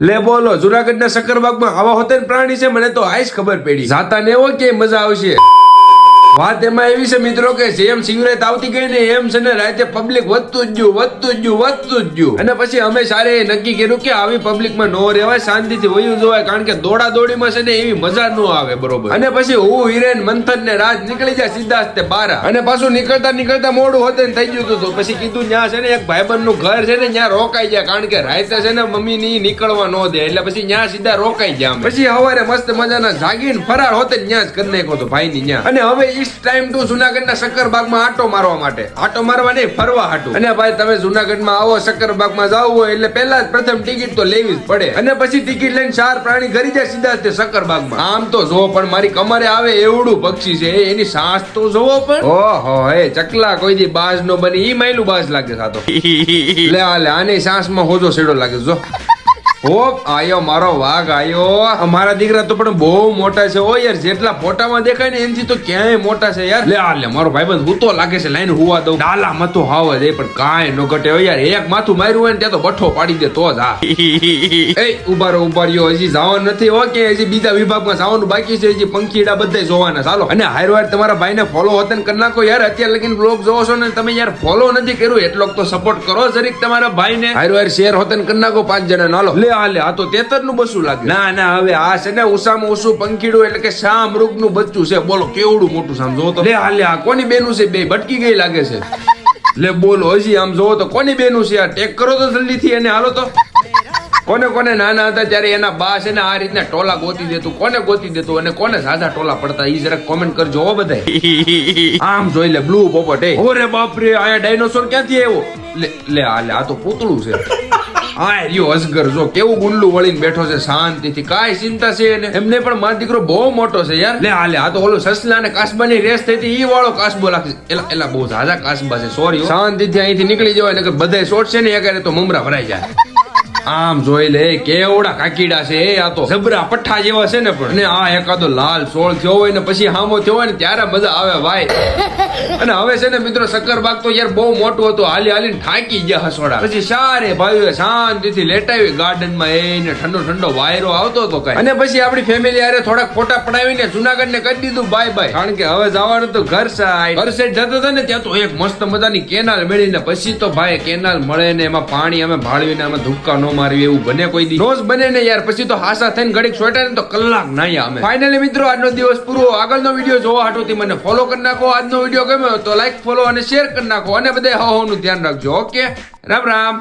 લે બોલો, જુનાગઢ ના સક્કરબાગમાં આવા હોતે પ્રાણી છે, મને તો આજ ખબર પડી. જાતા ને એવો કે મજા આવશે. વાત એમાં એવી છે મિત્રો કે જેમ સિગરેટ આવતી ગઈ ને એમ છે ને રાતે પબ્લિક વધતું જ ગયું. અને પછી અમે સારે નક્કી કર્યું કે આવી પબ્લિક માં નો રહેવાય, શાંતિથી વયું જોવાય, કારણ કે દોડા દોડીમાં છે ને એવી મજા ન આવે. બરોબર. અને પછી હું હિરેન મંથન ને રાજ નીકળી જાય સીધા તે બારા, અને પાછું નીકળતા મોડું હોતે ને થઈ ગયું હતું. પછી કીધું ત્યાં છે ને એક ભાઈબંધ નું ઘર છે ને ત્યાં રોકાઈ જાય, કારણ કે રાતે છે ને મમ્મી ની નીકળવા ન દે, એટલે પછી ત્યાં સીધા રોકાઈ ગયા. પછી સવારે મસ્ત મજાના જાગીને ફરાર હોતે ત્યાં જ કરી નાખ્યો હતો ભાઈ ની ત્યાં. અને હવે ટાઈમ ટુ જુનાગઢ ના સક્કરબાગમાં આટો મારવા માટે, આટો મારવા નહીં ફરવા હાટું. અને ભાઈ તમે જુનાગઢમાં આવો, સક્કરબાગમાં જવું હોય એટલે પહેલા જ પ્રથમ ટિકિટ તો લેવી જ પડે. અને પછી ટિકિટ લઈને 4 પ્રાણી ઘરી જાય સીધા તે સક્કરબાગમાં. આમ તો જો પણ મારી કમરે આવે એવડું પક્ષી છે, એની સાસ તો જોવો પણ. ઓહો હે ચકલા કોઈ દી બાજ નો બની, ઈ માયલું બાજ લાગે સાતો. લે આની સાસ માં હોજો સેડો લાગે જો. ઓપ આયો મારો વાઘ આયો. અમારા દીકરા તો પણ બહુ મોટા છે ઓ યાર, જેટલા ફોટામાં દેખાય ને એનથી તો ક્યાંય મોટા છે યાર. લે મારો ભાઈબંધ હૂતો લાગે છે, લાઈન હુવા દઉં. ડાલા મથું હાવ દે પણ કાંઈ નો ઘટે હો યાર. એક માથું માર્યું હોય ને ત્યાં તો બઠ્ઠો પાડી દે તો જ. હા એ ઉભા રહ્યો, હજી જવાનું નથી હો, કે હજી બીજા વિભાગમાં જવાનું બાકી છે, હજી પંખીડા બધા જોવાના. ચાલો. અને હારવાર તમારા ભાઈને ફોલો હોતન કરી નાખો યાર. અત્યારે લગીન બ્લોગ જોવો છો ને તમે યાર, ફોલો નથી કર્યું એટલો તો સપોર્ટ કરો જરીક તમારા ભાઈને. હારવાર શેર હોતન કરી નાખો 5 જણા. હાલો આ તો 73 નું બસું લાગે. ના હવે આ છે ને ઉસામાં ઉસું પંખીડું, એટલે કે શામૃગ નું બચ્ચું છે. બોલો કેવડું મોટું સામ જોવો તો. લે આ કોની બેનું છે? બે ભટકી ગઈ લાગે છે. લે બોલો હજી આમ જોવો તો કોની બેનું છે? આ ટેક કરો તો જલ્દી થી એને. હાલો તો કોને નાના હતા ત્યારે એના બા છે ને આ રીતના ટોલા ગોતી દેતું, કોને ગોતી દેતું અને કોને સાજા ટોલા પડતા, ઈ જરાક કોમેન્ટ કરજો હો બધા. આમ જોઈ લે બ્લુ પોપટ. ઓરે બાપ રે, આયા ડાયનોસોર ક્યાંથી આવ્યો? લે આ તો પૂતળું છે. હા રહ્યો અજગર, જો કેવું ગુંડલું વળીને બેઠો છે શાંતિથી, કાંઈ ચિંતા છે એને. એમને પણ મારો દીકરો બહુ મોટો છે યાર. લે આ તો ઓલું સસલા અને કાસબાની રેસ થઈ હતી ઈ વાળો કાસબો લાગે. એલા બહુ ઝાઝા કાસબા છે, સોરી. શાંતિથી અહીંથી નીકળી જવાય ને બધા શોર્ટ છે ને એકારે તો મમરા ભરાઈ જાય. આમ જોઈ લે કેવડા કાકીડા છે આ તો, જબરા પઠ્ઠા જેવા છે ને પણ. અને આ એકાદો લાલ સોળ થયો હોય ને પછી હામો થયો હોય ને ત્યારે મજા આવે ભાઈ. અને હવે છે ને મિત્રો સક્કરબાગ તો યાર બહુ મોટું હતું, હાલીને થાકી ગયા હસોડા. પછી સારે ભાઈઓ શાંતિથી લેટાવી ગાર્ડન માં, એને ઠંડો વાયરો આવતો હતો કઈ. અને પછી આપણી ફેમિલી આરે થોડાક ફોટા પડાવીને જુનાગઢ ને કરી દીધું બાય, કારણ કે હવે જવાનું તો ઘર સાઈડ જતો હતો ને ત્યાં તો એક મસ્ત મજાની કેનાલ મેળવીને પછી તો ભાઈ કેનાલ મળે ને એમાં પાણી અમે ભાળવીને અમે ધુક્કા નો મારવી એવું બને કોઈ દી? રોજ બને ને યાર. પછી તો હાસા થઈને ઘડીક સોટા ને તો કલાક નાયા અમે. ફાઇનલી મિત્રો આજનો દિવસ પૂરો. આગળનો વિડીયો જોવા હાટુથી મને ફોલો કરી નાખો. આજનો વિડીયો ગમ્યો તો લાઈક, ફોલો અને શેર કરી નાખો. અને બધા હોવાનું ધ્યાન રાખજો. ઓકે, રામ રામ.